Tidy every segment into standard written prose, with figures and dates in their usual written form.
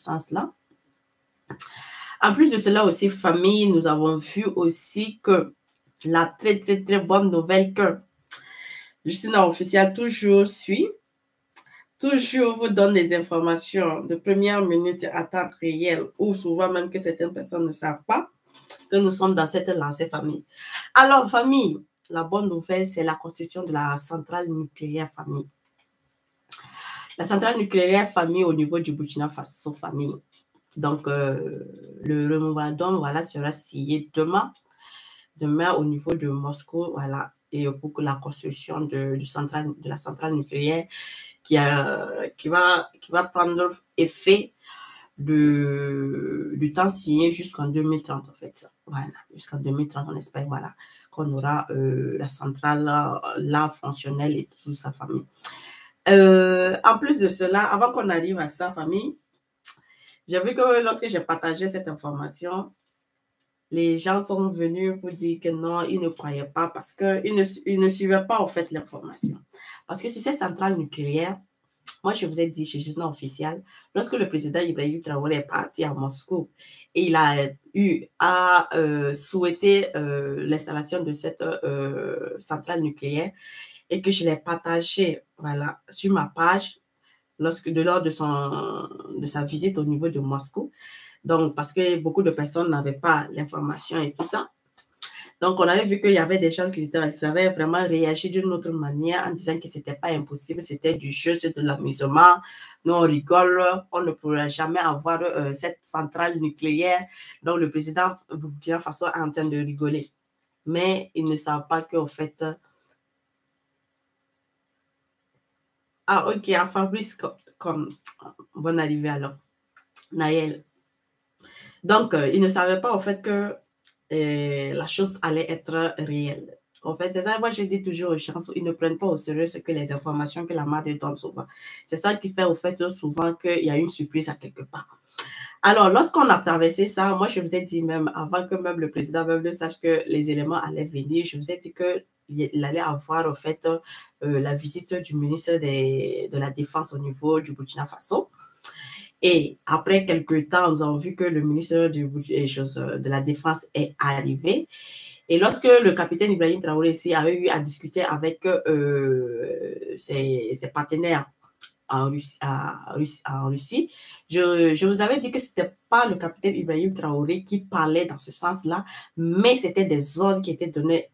sens-là. En plus de cela aussi, famille, nous avons vu aussi que la très bonne nouvelle que Justina Official toujours suit, toujours vous donne des informations de première minute à temps réel, ou souvent même que certaines personnes ne savent pas que nous sommes dans cette lancée famille. Alors, famille, la bonne nouvelle, c'est la construction de la centrale nucléaire famille. La centrale nucléaire famille au niveau du Burkina Faso famille. Donc, le mémorandum, voilà, sera signé demain au niveau de Moscou, voilà, et pour que la construction de la centrale nucléaire qui va prendre effet du temps signé jusqu'en 2030, en fait. Voilà, jusqu'en 2030, on espère, voilà, qu'on aura la centrale là fonctionnelle et toute sa famille. En plus de cela, avant qu'on arrive à sa famille, j'ai vu que lorsque j'ai partagé cette information, les gens sont venus pour dire que non, ils ne croyaient pas parce qu'ils ne suivaient pas, en fait, l'information. Parce que sur cette centrale nucléaire, moi, je vous ai dit, je suis juste non officielle, lorsque le président Ibrahim Traoré est parti à Moscou et il a eu à souhaiter l'installation de cette centrale nucléaire et que je l'ai partagé, voilà, sur ma page lors de sa visite au niveau de Moscou. Donc, parce que beaucoup de personnes n'avaient pas l'information et tout ça. Donc, on avait vu qu'il y avait des gens qui avaient vraiment réagi d'une autre manière en disant que ce n'était pas impossible, c'était du jeu, c'est de l'amusement. Nous, on rigole, on ne pourra jamais avoir cette centrale nucléaire. Donc, le président Burkina Faso est en train de rigoler. Mais ils ne savent pas qu'en fait... Ah, ok, à Fabrice, comme bonne arrivée alors. Naël. Donc, ils ne savaient pas, en fait, que la chose allait être réelle. En fait, c'est ça, moi, je dis toujours aux gens, ils ne prennent pas au sérieux ce que les informations que la mère donne souvent. C'est ça qui fait, au fait, souvent qu'il y a une surprise à quelque part. Alors, lorsqu'on a traversé ça, moi, je vous ai dit même, avant que même le président même ne sache que les éléments allaient venir, je vous ai dit qu'il allait avoir, en fait, la visite du ministre de la Défense au niveau du Burkina Faso. Et après quelques temps, nous avons vu que le ministre de la Défense est arrivé. Et lorsque le capitaine Ibrahim Traoré ici avait eu à discuter avec ses partenaires en Russie, je vous avais dit que ce n'était pas le capitaine Ibrahim Traoré qui parlait dans ce sens-là, mais c'était des ordres qui étaient donnés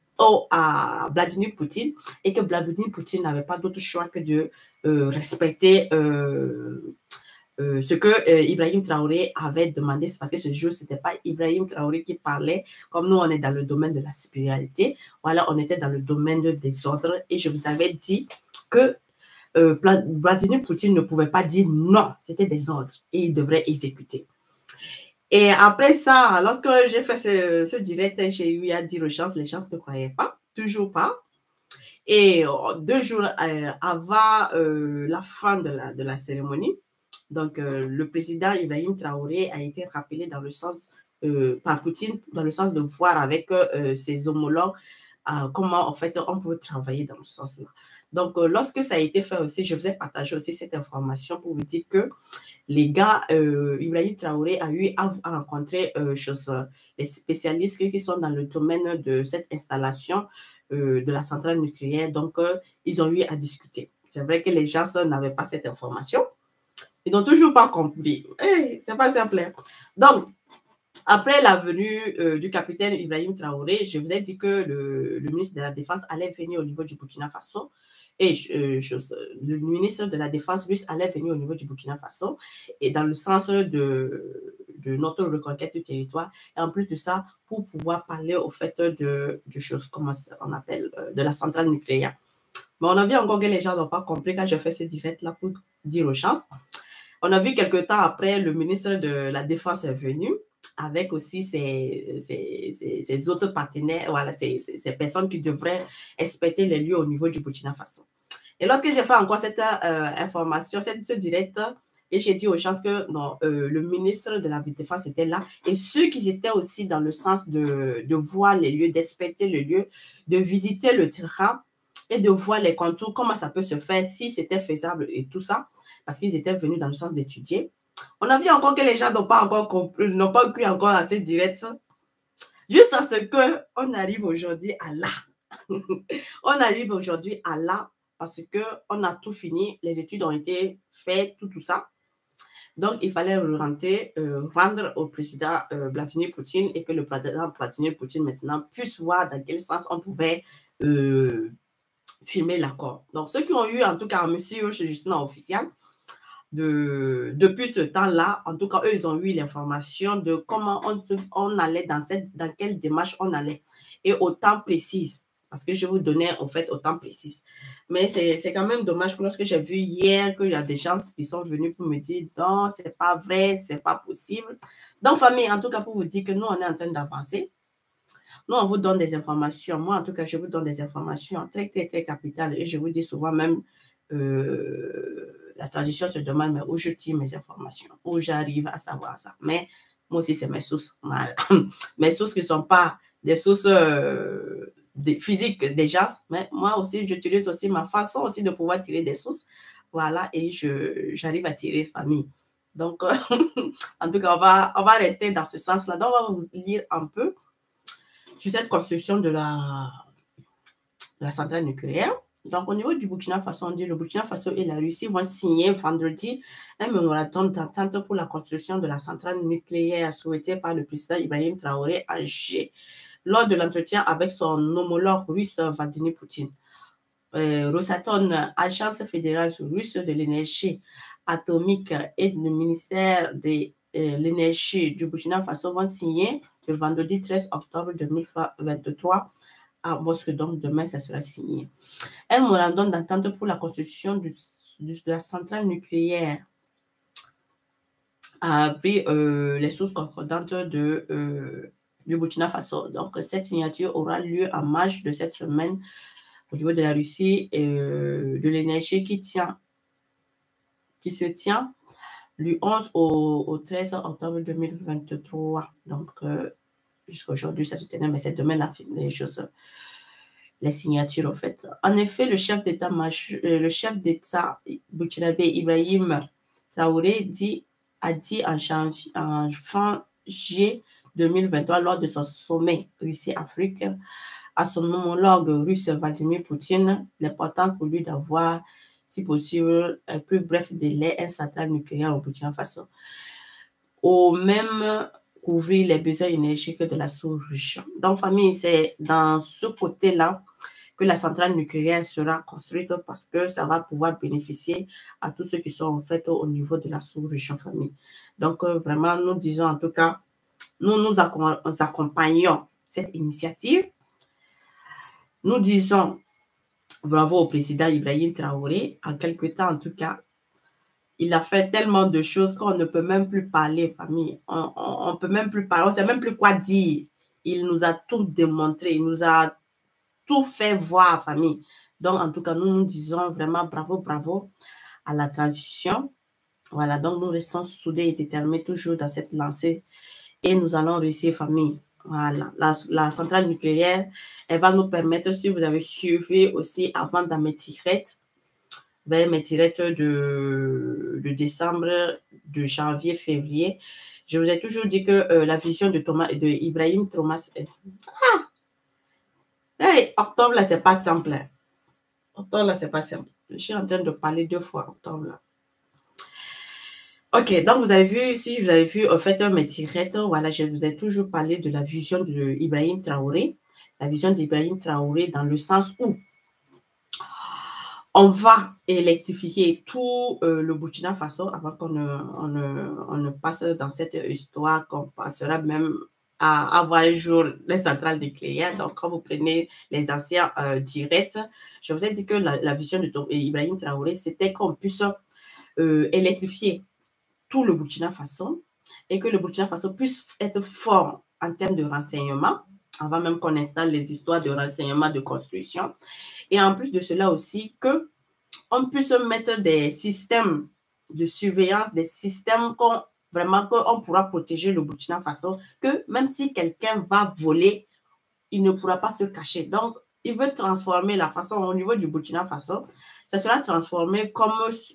à Vladimir Poutine et que Vladimir Poutine n'avait pas d'autre choix que de respecter ce que Ibrahim Traoré avait demandé. C'est parce que ce jour, ce n'était pas Ibrahim Traoré qui parlait. Comme nous, on est dans le domaine de la spiritualité. Voilà, on était dans le domaine des ordres. Et je vous avais dit que Vladimir Poutine ne pouvait pas dire non, c'était des ordres. Et il devrait exécuter. Et après ça, lorsque j'ai fait ce direct, j'ai eu à dire aux gens, les gens ne croyaient pas, toujours pas. Et 2 jours avant la fin de la cérémonie, donc, le président Ibrahim Traoré a été rappelé dans le sens, par Poutine, dans le sens de voir avec ses homologues comment, en fait, on peut travailler dans ce sens-là. Donc, lorsque ça a été fait aussi, je vous ai partagé aussi cette information pour vous dire que les gars, Ibrahim Traoré a eu à rencontrer les spécialistes qui sont dans le domaine de cette installation de la centrale nucléaire. Donc, ils ont eu à discuter. C'est vrai que les gens n'avaient pas cette information. Ils n'ont toujours pas compris. Hey, c'est pas simple. Donc, après la venue du capitaine Ibrahim Traoré, je vous ai dit que le ministre de la Défense allait venir au niveau du Burkina Faso et le ministre de la Défense russe allait venir au niveau du Burkina Faso et dans le sens de notre reconquête du territoire. Et en plus de ça, pour pouvoir parler au fait de choses, comment on appelle, de la centrale nucléaire. Mais on a vu encore que les gens n'ont pas compris quand je fais ce direct-là pour dire aux gens. On a vu quelques temps après, le ministre de la Défense est venu avec aussi ses autres partenaires, voilà, ces personnes qui devraient inspecter les lieux au niveau du Burkina Faso. Et lorsque j'ai fait encore cette information, ce direct, et j'ai dit aux gens que non, le ministre de la Défense était là et ceux qui étaient aussi dans le sens de voir les lieux, d'inspecter le lieu, de visiter le terrain et de voir les contours, comment ça peut se faire, si c'était faisable et tout ça, parce qu'ils étaient venus dans le sens d'étudier. On a vu encore que les gens n'ont pas encore compris, n'ont pas cru encore assez direct. Juste à ce qu'on arrive aujourd'hui à là. On arrive aujourd'hui à là parce qu'on a tout fini. Les études ont été faites, tout ça. Donc, il fallait rendre au président Vladimir Poutine et que le président Vladimir Poutine maintenant puisse voir dans quel sens on pouvait firmer l'accord. Donc, ceux qui ont eu, en tout cas, monsieur chez Justin officiel, depuis ce temps-là, en tout cas, eux, ils ont eu l'information de comment on allait dans quelle démarche on allait et au temps précis. Parce que je vous donnais, en fait, au temps précis. Mais c'est quand même dommage que lorsque j'ai vu hier qu'il y a des gens qui sont venus pour me dire non, c'est pas vrai, c'est pas possible. Donc, famille, en tout cas, pour vous dire que nous, on est en train d'avancer. Nous, on vous donne des informations. Moi, en tout cas, je vous donne des informations très, très, très capitales. Et je vous dis souvent même, la transition se demande, mais où je tire mes informations, où j'arrive à savoir ça. Mais moi aussi, c'est mes sources. Mes sources qui ne sont pas des sources physiques déjà, mais moi aussi, j'utilise aussi ma façon aussi de pouvoir tirer des sources. Voilà, et j'arrive à tirer famille. Donc, en tout cas, on va rester dans ce sens-là. Donc, on va vous lire un peu sur cette construction de la centrale nucléaire. Donc, au niveau du Burkina Faso, on dit le Burkina Faso et la Russie vont signer vendredi un mémorandum d'entente pour la construction de la centrale nucléaire souhaitée par le président Ibrahim Traoré à Alger lors de l'entretien avec son homologue russe Vladimir Poutine. Rosatom, agence fédérale russe de l'énergie atomique, et le ministère de l'énergie du Burkina Faso vont signer le vendredi 13 octobre 2023 à Moscou. Donc, demain, ça sera signé. Un mémorandum d'entente pour la construction de la centrale nucléaire a pris les sources concordantes du Burkina Faso. Donc, cette signature aura lieu en marge de cette semaine au niveau de la Russie et de l'énergie qui se tient du 11 au 13 octobre 2023. Donc, jusqu'à aujourd'hui, ça se tenait, mais c'est demain les choses, les signatures, en fait. En effet, le chef d'État burkinabé Ibrahim Traoré a dit en fin juillet 2023, lors de son sommet Russie-Afrique, à son homologue russe Vladimir Poutine, l'importance pour lui d'avoir, si possible, un plus bref délai, une centrale nucléaire au Burkina Faso, au même couvrir les besoins énergétiques de la sous-région. Donc, famille, c'est dans ce côté-là que la centrale nucléaire sera construite parce que ça va pouvoir bénéficier à tous ceux qui sont en fait au niveau de la sous-région, famille. Donc, vraiment, nous disons en tout cas, nous accompagnons cette initiative. Nous disons bravo au président Ibrahim Traoré. En quelque temps, en tout cas, il a fait tellement de choses qu'on ne peut même plus parler, famille. On ne peut même plus parler, on ne sait même plus quoi dire. Il nous a tout démontré, il nous a tout fait voir, famille. Donc, en tout cas, nous disons vraiment bravo, bravo à la transition. Voilà, donc nous restons soudés et déterminés toujours dans cette lancée et nous allons réussir, famille. Voilà, la centrale nucléaire, elle va nous permettre, si vous avez suivi aussi avant dans mes tirettes, de décembre, de janvier, février, je vous ai toujours dit que la vision de Ibrahim Thomas, octobre là, c'est pas simple. Octobre là, c'est pas simple. Je suis en train de parler 2 fois octobre là. Ok, donc vous avez vu, si vous avez vu, en fait, mes tirettes, voilà, je vous ai toujours parlé de la vision d'Ibrahim Traoré. La vision d'Ibrahim Traoré dans le sens où on va électrifier tout le Burkina Faso avant qu'on ne passe dans cette histoire, qu'on passera même à avoir un jour les centrales nucléaires. Donc, quand vous prenez les anciens directs, je vous ai dit que la vision d'Ibrahim Traoré, c'était qu'on puisse électrifier tout le Burkina Faso et que le Burkina Faso puisse être fort en termes de renseignement, avant même qu'on installe les histoires de renseignement de construction. Et en plus de cela aussi, qu'on puisse mettre des systèmes de surveillance, des systèmes qu'on pourra protéger le Burkina Faso, que même si quelqu'un va voler, il ne pourra pas se cacher. Donc, il veut transformer la façon au niveau du Burkina Faso, ça sera transformé comme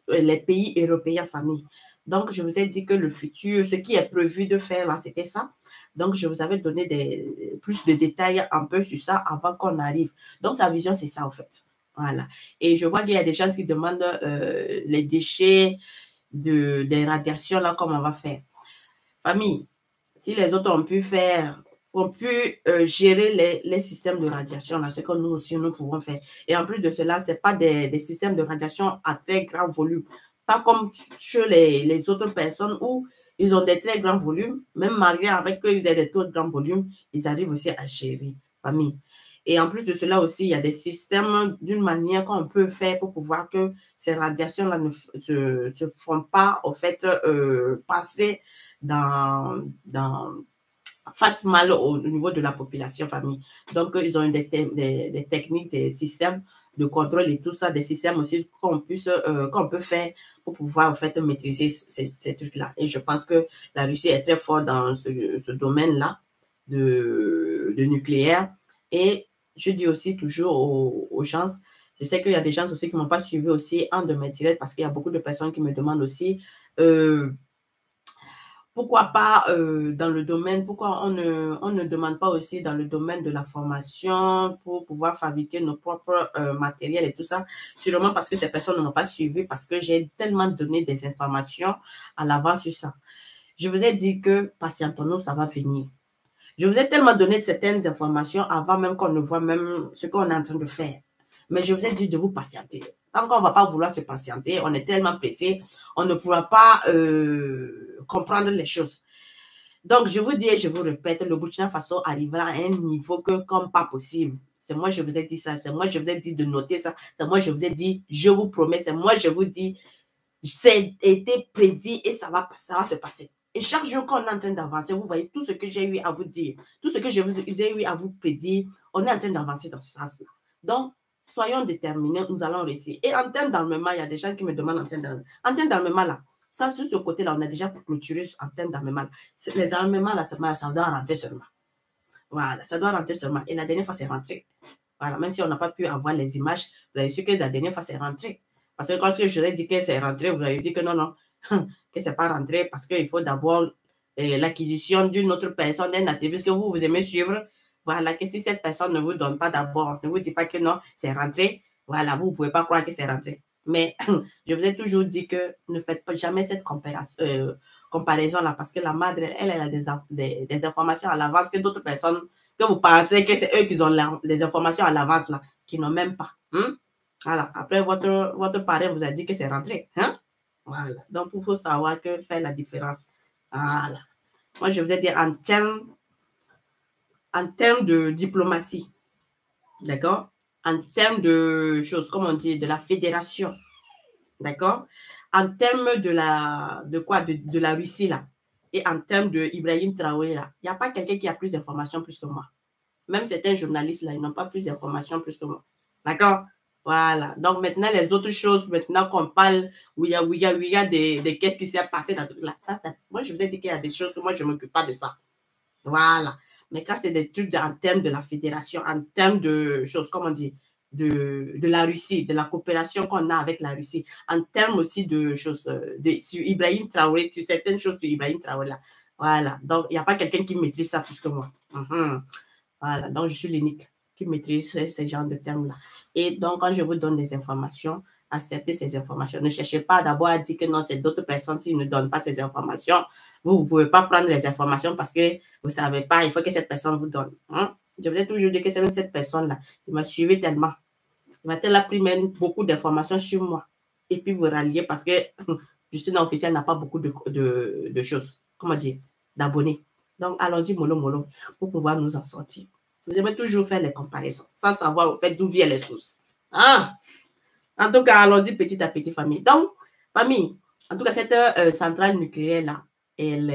les pays européens, famille. Donc, je vous ai dit que le futur, ce qui est prévu de faire là, c'était ça. Donc, je vous avais donné plus de détails un peu sur ça avant qu'on arrive. Donc, sa vision, c'est ça, en fait. Voilà. Et je vois qu'il y a des gens qui demandent les déchets des radiations, là, comment on va faire. Famille, si les autres ont pu faire, ont pu gérer les systèmes de radiation, là, ce que nous aussi, nous pouvons faire. Et en plus de cela, ce n'est pas des systèmes de radiation à très grand volume. Pas comme chez les autres personnes où ils ont des très grands volumes, même malgré avec eux, ils aient des très grands volumes, ils arrivent aussi à gérer, famille. Et en plus de cela aussi, il y a des systèmes d'une manière qu'on peut faire pour pouvoir que ces radiations-là ne se font pas, au fait, passer fasse mal au niveau de la population, famille. Donc, ils ont des techniques, des systèmes de contrôle et tout ça, des systèmes aussi qu'on peut faire pour pouvoir, en fait, maîtriser ces trucs-là. Et je pense que la Russie est très forte dans ce domaine-là de nucléaire. Et je dis aussi toujours aux gens, je sais qu'il y a des gens aussi qui ne m'ont pas suivi aussi en de mes directs parce qu'il y a beaucoup de personnes qui me demandent aussi pourquoi pas dans le domaine, pourquoi on ne demande pas aussi dans le domaine de la formation pour pouvoir fabriquer nos propres matériels et tout ça. Sûrement parce que ces personnes ne m'ont pas suivi, parce que j'ai tellement donné des informations à l'avance sur ça. Je vous ai dit que patientons-nous, ça va venir. Je vous ai tellement donné certaines informations avant même qu'on ne voit même ce qu'on est en train de faire. Mais je vous ai dit de vous patienter. Tant qu'on ne va pas vouloir se patienter, on est tellement pressé, on ne pourra pas comprendre les choses. Donc, je vous dis et je vous répète, le Burkina Faso arrivera à un niveau que comme pas possible. C'est moi, je vous ai dit ça. C'est moi, je vous ai dit de noter ça. C'est moi, je vous ai dit, je vous promets. C'est moi, je vous dis, c'est été prédit et ça va se passer. Et chaque jour qu'on est en train d'avancer, vous voyez tout ce que j'ai eu à vous dire, tout ce que j'ai eu à vous prédire, on est en train d'avancer dans ce sens-là. Donc, soyons déterminés, nous allons réussir. Et en termes d'armement, il y a des gens qui me demandent en termes d'armement, là, ça, sur ce côté-là, on a déjà clôturé en termes d'armement. Les armements, là, ça doit rentrer seulement. Voilà, ça doit rentrer seulement. Et la dernière fois, c'est rentré. Voilà, même si on n'a pas pu avoir les images, vous avez su que la dernière fois, c'est rentré. Parce que quand je vous ai dit que c'est rentré, vous avez dit que non, non, que c'est pas rentré parce qu'il faut d'abord l'acquisition d'une autre personne, d'un activiste que vous aimez suivre. Voilà, que si cette personne ne vous donne pas d'abord, ne vous dit pas que non, c'est rentré, voilà, vous ne pouvez pas croire que c'est rentré. Mais je vous ai toujours dit que ne faites pas jamais cette comparaison-là parce que la madre, elle a des informations à l'avance que d'autres personnes, que vous pensez que c'est eux qui ont les informations à l'avance là, qui n'ont même pas. Voilà. Après, votre parent vous a dit que c'est rentré. Voilà. Donc, il faut savoir que faire la différence. Voilà. Moi, je vous ai dit en termes de diplomatie, d'accord? En termes de choses, comme on dit, de la fédération, d'accord? En termes de la Russie, là, et en termes de Ibrahim Traoré, là, il n'y a pas quelqu'un qui a plus d'informations plus que moi. Même certains journalistes, là, ils n'ont pas plus d'informations plus que moi. D'accord? Voilà. Donc, maintenant, les autres choses, maintenant qu'on parle, où il y a des qu'est-ce qui s'est passé dans tout là. Moi, je vous ai dit qu'il y a des choses que moi, je ne m'occupe pas de ça. Voilà. Mais quand c'est des trucs en termes de la fédération, en termes de choses, comment on dit, de la Russie, de la coopération qu'on a avec la Russie, en termes aussi de choses, sur Ibrahim Traoré, sur certaines choses sur Ibrahim Traoré, là. Voilà. Donc, il n'y a pas quelqu'un qui maîtrise ça plus que moi. Voilà. Donc, je suis l'unique qui maîtrise ces genres de termes-là. Et donc, quand je vous donne des informations, acceptez ces informations. Ne cherchez pas d'abord à dire que non, c'est d'autres personnes qui ne donnent pas ces informations. Vous ne pouvez pas prendre les informations parce que vous ne savez pas, il faut que cette personne vous donne. Je vous ai toujours dit que c'est cette personne-là. Il m'a suivi tellement. Il m'a tellement pris même beaucoup d'informations sur moi. Et puis vous ralliez parce que Justina Officielle n'a pas beaucoup de choses, comment dire, d'abonnés. Donc, allons-y mollo pour pouvoir nous en sortir. Vous aimez toujours faire les comparaisons sans savoir au fait d'où viennent les sources. En tout cas, allons-y petit à petit, famille. Donc, famille, en tout cas, cette centrale nucléaire-là, elle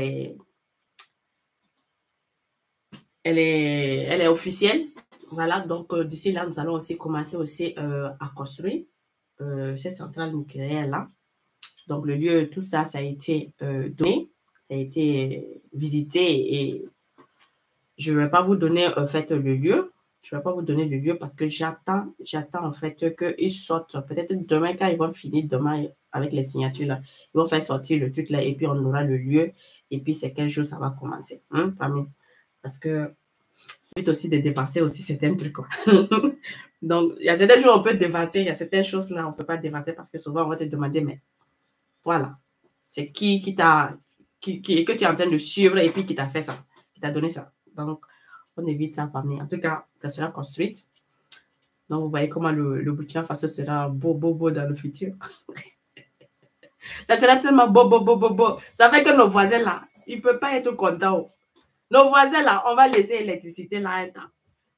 est officielle. Voilà, donc d'ici là, nous allons aussi commencer aussi à construire cette centrale nucléaire-là. Donc, le lieu, tout ça, ça a été donné, ça a été visité et je ne vais pas vous donner en fait le lieu. Je ne vais pas vous donner le lieu parce que j'attends en fait qu'ils sortent. Peut-être demain, quand ils vont finir demain avec les signatures là, ils vont faire sortir le truc là et puis on aura le lieu. Et puis c'est quel jour ça va commencer, famille. Parce que but aussi de dépasser aussi certains trucs, quoi. Donc, il y a certains jours on peut dépasser, il y a certaines choses là on ne peut pas dépasser parce que souvent on va te demander, mais voilà, c'est qui que tu es en train de suivre et puis qui t'a fait ça, qui t'a donné ça. Donc, on évite ça, famille. En tout cas, ça sera construite. Donc, vous voyez comment le Burkina Faso sera beau dans le futur. Ça sera tellement beau. Ça fait que nos voisins là, ils ne peuvent pas être contents. Nos voisins là, on va laisser l'électricité là un temps.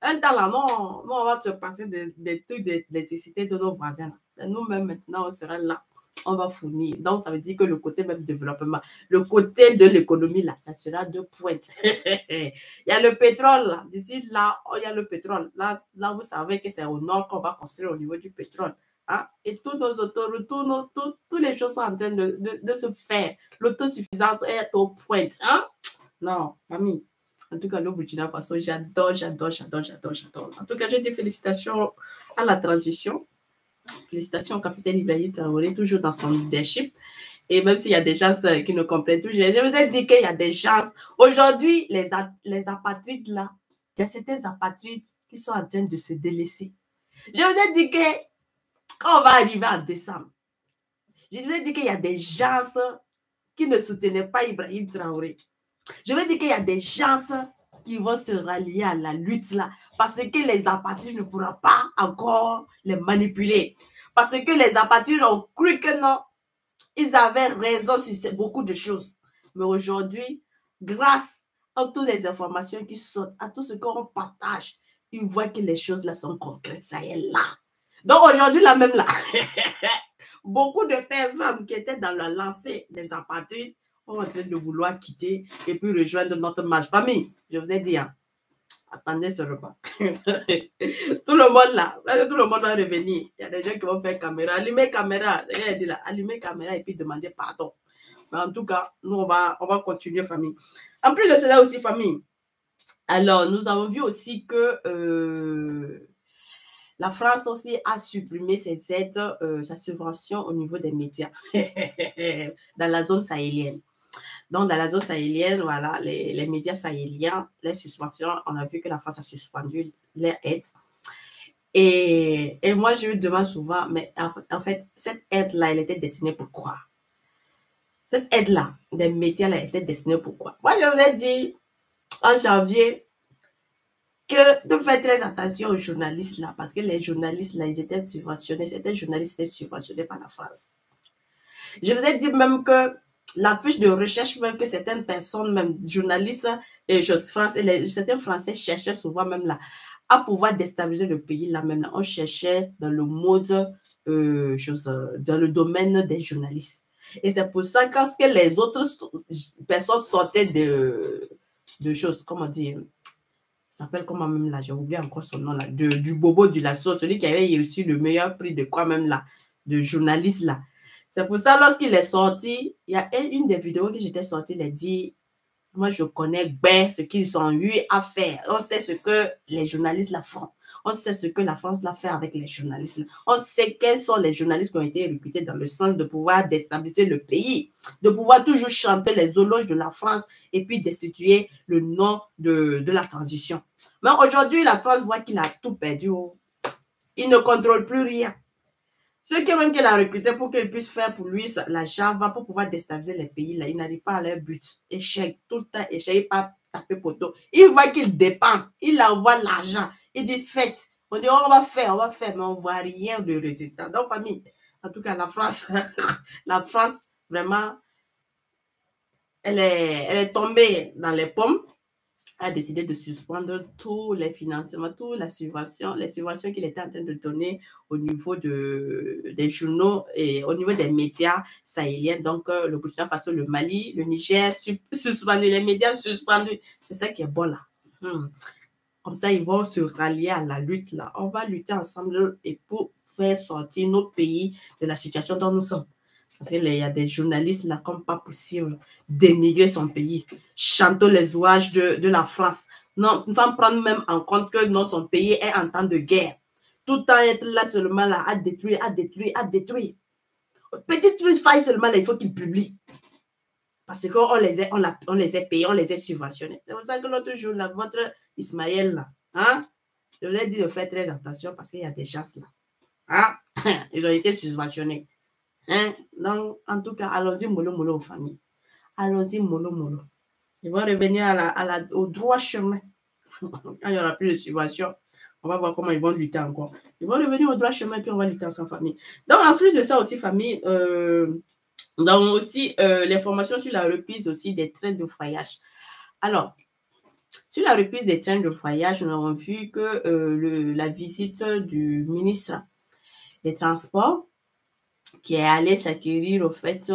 Un temps là, non, on va se passer des trucs d'électricité de nos voisins là. Nous-mêmes maintenant, on sera là. On va fournir. Donc, ça veut dire que le côté même développement, le côté de l'économie, là, ça sera de pointe. Il y a le pétrole, là. D'ici là, il y a le pétrole. Là, vous savez que c'est au nord qu'on va construire au niveau du pétrole. Hein? Et tous nos autoroutes, toutes les choses sont en train de se faire. L'autosuffisance est au pointe. Hein? Non, famille. En tout cas, le Burkina Faso, j'adore. En tout cas, je dis félicitations à la transition. Félicitations au capitaine Ibrahim Traoré, toujours dans son leadership. Et même s'il y a des gens qui ne comprennent toujours, je vous ai dit qu'il y a des gens. Aujourd'hui, les apatrides là, il y a certains apatrides qui sont en train de se délaisser. Je vous ai dit que quand on va arriver en décembre, je vous ai dit qu'il y a des gens qui ne soutenaient pas Ibrahim Traoré. Je veux dire qu'il y a des gens qui vont se rallier à la lutte là, parce que les apatrides ne pourront pas encore les manipuler. Parce que les apatrides ont cru que non, ils avaient raison sur beaucoup de choses. Mais aujourd'hui, grâce à toutes les informations qui sortent, à tout ce qu'on partage, ils voient que les choses là sont concrètes, ça y est là. Donc aujourd'hui, là même là, beaucoup de personnes qui étaient dans la lancée des apatrides sont en train de vouloir quitter et puis rejoindre notre marche. Famille, je vous ai dit, hein, attendez ce repas. Tout le monde là, tout le monde va revenir. Il y a des gens qui vont faire caméra, allumer caméra, dit là, allumer caméra et puis demander pardon. Mais en tout cas, nous, on va continuer, famille. En plus de cela aussi, famille, alors, nous avons vu aussi que la France aussi a supprimé ses aides, sa subvention au niveau des médias dans la zone sahélienne. Donc, dans la zone sahélienne, voilà, les médias sahéliens, les suspensions, on a vu que la France a suspendu les aides. Et moi, je me demande souvent, mais en fait, cette aide-là, elle était destinée pour quoi? Cette aide-là, des médias, elle était destinée pour quoi? Moi, je vous ai dit en janvier que de faire très attention aux journalistes là, parce que les journalistes là, ils étaient subventionnés, certains journalistes étaient subventionnés par la France. Je vous ai dit même que la fiche de recherche, même que certaines personnes, même journalistes et certains Français cherchaient souvent même là, à pouvoir déstabiliser le pays là même là. On cherchait dans le mode, dans le domaine des journalistes. Et c'est pour ça que les autres personnes sortaient de choses, comment dire, ça s'appelle comment même là, j'ai oublié encore son nom là, du Bobo du Lasso, celui qui avait reçu le meilleur prix de quoi même là, de journaliste là. C'est pour ça, lorsqu'il est sorti, il y a une des vidéos que j'étais sortie, il a dit, moi je connais bien ce qu'ils ont eu à faire. On sait ce que les journalistes la font. On sait ce que la France l'a fait avec les journalistes. On sait quels sont les journalistes qui ont été recrutés dans le sens de pouvoir déstabiliser le pays, de pouvoir toujours chanter les éloges de la France et puis destituer le nom de la transition. Mais aujourd'hui, la France voit qu'il a tout perdu. Il ne contrôle plus rien. Ceux qui même qu'il a recruté pour qu'il puisse faire pour lui la Java pour pouvoir déstabiliser les pays, là, il n'arrive pas à leur but. Échec, tout le temps échec, il pas taper poteau. Il voit qu'il dépense, il envoie l'argent, il dit faites. On dit on va faire, mais on ne voit rien de résultat. Donc, famille, en tout cas, la France, vraiment, elle est tombée dans les pommes. A décidé de suspendre tous les financements, toutes les subventions qu'il était en train de donner au niveau des journaux et au niveau des médias sahéliens. Donc, le Burkina Faso, le Mali, le Niger, suspendu, les médias suspendus. C'est ça qui est bon là. Comme ça, ils vont se rallier à la lutte là. On va lutter ensemble et pour faire sortir nos pays de la situation dont nous sommes. Parce qu'il y a des journalistes là, comme pas possible, dénigrer son pays, chanter les ouages de la France, Non, sans prendre même en compte que non, son pays est en temps de guerre. Tout le temps être là seulement là, à détruire, à détruire, à détruire. Petite faille seulement là, il faut qu'il publie. Parce qu'on les a payés, on les a subventionnés. C'est pour ça que l'autre jour, là, votre Ismaël, là, hein, je vous ai dit de faire très attention parce qu'il y a des gens là. Hein? Ils ont été subventionnés. Hein? Donc, en tout cas, allons-y mollo mollo aux familles. Allons-y mollo mollo. Ils vont revenir au droit chemin. Quand il n'y aura plus de subventions, on va voir comment ils vont lutter encore. Ils vont revenir au droit chemin, puis on va lutter ensemble, famille. Donc, en plus de ça aussi, famille, donc aussi l'information sur la reprise aussi des trains de voyage. Alors, sur la reprise des trains de voyage, nous avons vu que la visite du ministre des Transports qui est allé s'acquérir au fait